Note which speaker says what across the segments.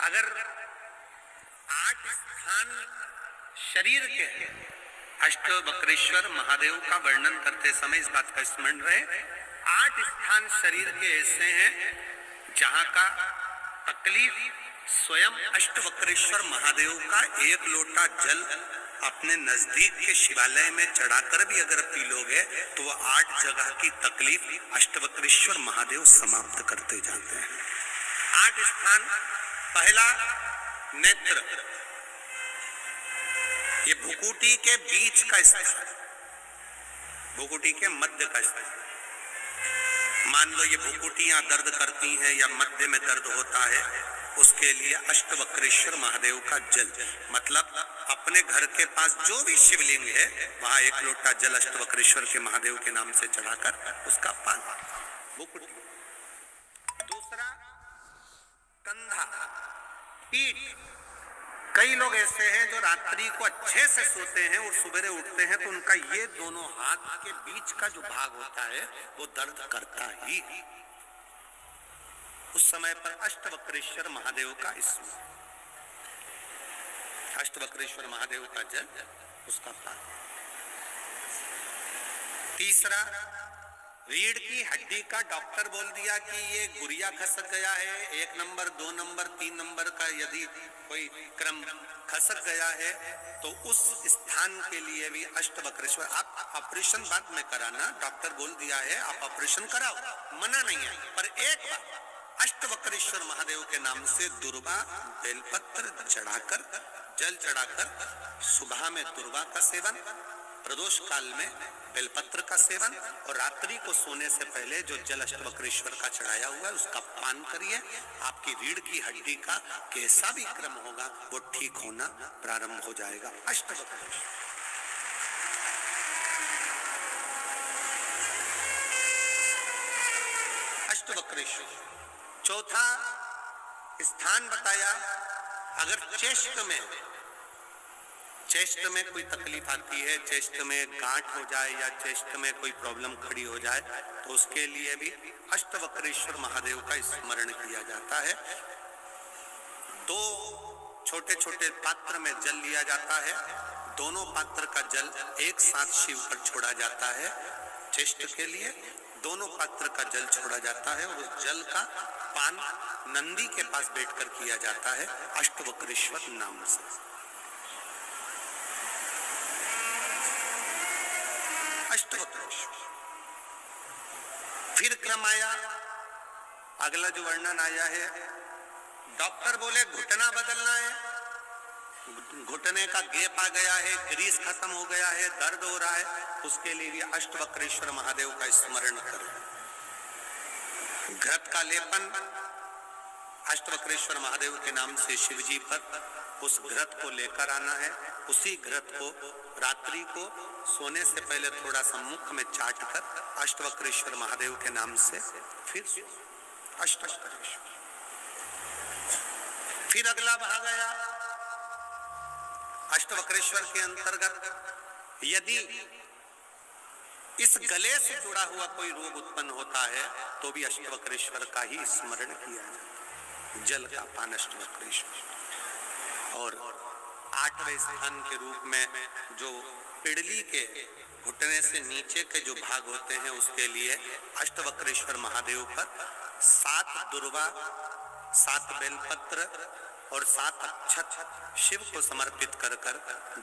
Speaker 1: अगर 8 स्थान शरीर के अष्टवक्रेश्वर महादेव का वर्णन करते समय इस बात का स्मरण रहे, 8 स्थान शरीर के ऐसे हैं जहां का तकलीफ स्वयं अष्टवक्रेश्वर महादेव का एक लोटा जल अपने नजदीक के शिवालय में चढ़ाकर भी अगर पी लोगे तो वह 8 जगह की तकलीफ अष्टवक्रेश्वर महादेव समाप्त करते जाते हैं। 8 स्थान, पहला नेत्र, ये भुकुटी के बीच का स्थान, भुकुटी के मध्य का स्थान। मान लो ये भुकुटियां दर्द करती हैं या मध्य में दर्द होता है, उसके लिए अष्टवक्रेश्वर महादेव का जल, मतलब अपने घर के पास जो भी शिवलिंग है वहां एक लोटा जल अष्टवक्रेश्वर के महादेव के नाम से चढ़ाकर उसका पान, भुकुटी। दूसरा कंधा, पीठ। कई लोग ऐसे हैं जो रात्रि को अच्छे से सोते हैं और सुबह उठते हैं तो उनका ये दोनों हाथ के बीच का जो भाग होता है वो दर्द करता ही। उस समय पर अष्टवक्रेश्वर महादेव का स्मरण, अष्टवक्रेश्वर महादेव का जल, उसका पान। तीसरा, रीढ़ की हड्डी का डॉक्टर बोल दिया कि ये गुरिया खसक गया है, 1 नंबर 2 नंबर 3 नंबर का यदि कोई क्रम खसक गया है तो उस स्थान के लिए भी अष्टवक्रेश्वर। आप ऑपरेशन बाद में कराना, डॉक्टर बोल दिया है आप ऑपरेशन कराओ, मना नहीं है, पर एक बार अष्टवक्रेश्वर महादेव के नाम से दुर्वा बेलपत्र चढ़ाकर, जल चढ़ाकर, सुबह में दुर्वा का सेवन, प्रदोष काल में बेलपत्र का सेवन और रात्रि को सोने से पहले जो जल अष्टवक्रेश्वर का चढ़ाया हुआ है उसका पान करिए। आपकी रीढ़ की हड्डी का कैसा भी क्रम होगा वो ठीक होना प्रारंभ हो जाएगा। अष्टवक्रेश्वर। अष्टवक्रेश्वर। चौथा स्थान बताया, अगर चेस्ट में कोई तकलीफ आती है, चेस्ट में गांठ हो जाए या चेस्ट में कोई प्रॉब्लम खड़ी हो जाए तो उसके लिए भी अष्टवक्रेश्वर महादेव का स्मरण किया जाता है। 2 छोटे छोटे पात्र में जल लिया जाता है, दोनों पात्र का जल एक साथ शिव पर छोड़ा जाता है। चेस्ट के लिए दोनों पात्र का जल छोड़ा जाता है और उस जल का पान नंदी के पास बैठकर किया जाता है अष्टवक्रेश्वर नाम से। अष्टवक्रेश्वर। फिर क्रम आया, अगला जो वर्णन आया है, डॉक्टर बोले घुटना बदलना है, घुटने का गैप आ गया है, ग्रीस खत्म हो गया है, दर्द हो रहा है, उसके लिए भी अष्टवक्रेश्वर महादेव का स्मरण करो। घृत का लेपन अष्टवक्रेश्वर महादेव के नाम से शिवजी पर उस घृत को लेकर आना है। उसी घृत को रात्रि को सोने से पहले थोड़ा सा मुख में चाट कर अष्टवक्रेश्वर महादेव के नाम से फिर अष्टवक्रेश्वर। फिर अगला भाग आया अष्टवक्रेश्वर के अंतर्गत, यदि इस गले से जुड़ा हुआ कोई रोग उत्पन्न होता है तो भी अष्टवक्रेश्वर का ही स्मरण किया जाता है। जल का पान अष्टवक्रेश्वर। और 8वें स्थान के रूप में जो पिड़ली के घुटने से नीचे के जो भाग होते हैं उसके लिए अष्टवक्रेश्वर महादेव पर 7 दुर्वा, 7 बेलपत्र और 7 अक्षत शिव को समर्पित कर कर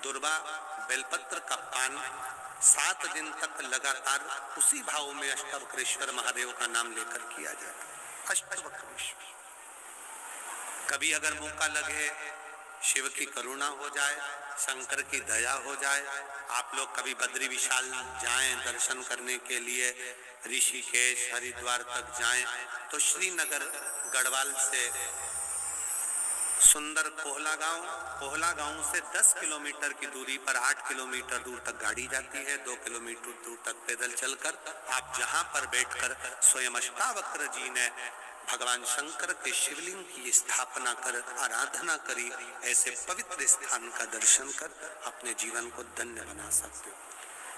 Speaker 1: दुर्वा बेलपत्र का पान 7 दिन तक लगातार उसी भाव में अष्टवक्रेश्वर महादेव का नाम लेकर किया जाता है। अष्टवक्रेश्वर। कभी अगर मौका लगे, शिव की करुणा हो जाए, शंकर की दया हो जाए, आप लोग कभी बद्री विशाल जाएं दर्शन करने के लिए, ऋषिकेश हरिद्वार तक जाएं तो श्रीनगर गढ़वाल से सुंदर कोहला गांव से 10 किलोमीटर की दूरी पर 8 किलोमीटर दूर तक गाड़ी जाती है, 2 किलोमीटर दूर तक पैदल चलकर आप जहां पर बैठकर स्वयं अष्टावक्र जी ने भगवान शंकर के शिवलिंग की स्थापना कर आराधना करी, ऐसे पवित्र स्थान का दर्शन कर अपने जीवन को धन्य बना सकते हो।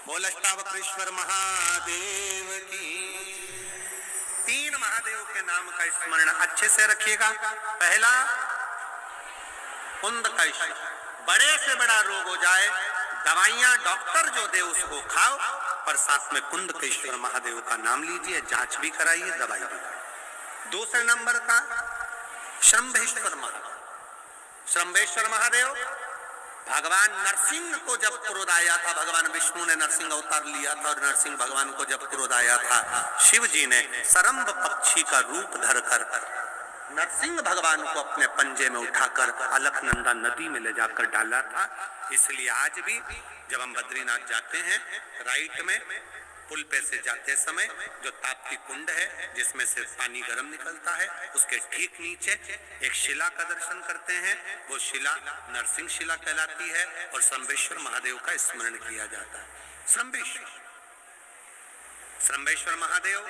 Speaker 1: बोल अष्टावक्रेश्वर महादेव की। 3 महादेव के नाम का स्मरण अच्छे से रखिएगा। पहला कुंद का ईश्वर। बड़े से बड़ा रोग हो जाए, दवाइयां डॉक्टर जो दे उसको खाओ, पर साथ में कुंदकेश्वर महादेव का नाम लीजिए, जांच भी कराइए, दवाई भी खाइए। दूसरे नंबर का शंभेश्वर महादेव। शंभेश्वर महादेव भगवान नरसिंह को जब क्रोध आया था, भगवान विष्णु ने नरसिंह अवतार लिया था, और नरसिंह भगवान को जब क्रोध आया था, शिव जी ने सरम्ब पक्षी का रूप धरकर नरसिंह भगवान को अपने पंजे में उठाकर अलकनंदा नदी में ले जाकर डाला था। इसलिए आज भी जब हम बद्रीनाथ जाते हैं, राइट में पुल पे से जाते समय जो ताप्ती कुंड है जिसमें से पानी गर्म निकलता है, उसके ठीक नीचे एक शिला का दर्शन करते हैं। वो शिला नरसिंह शिला कहलाती है और शंभेश्वर महादेव का स्मरण किया जाता है। शंभेश्वर महादेव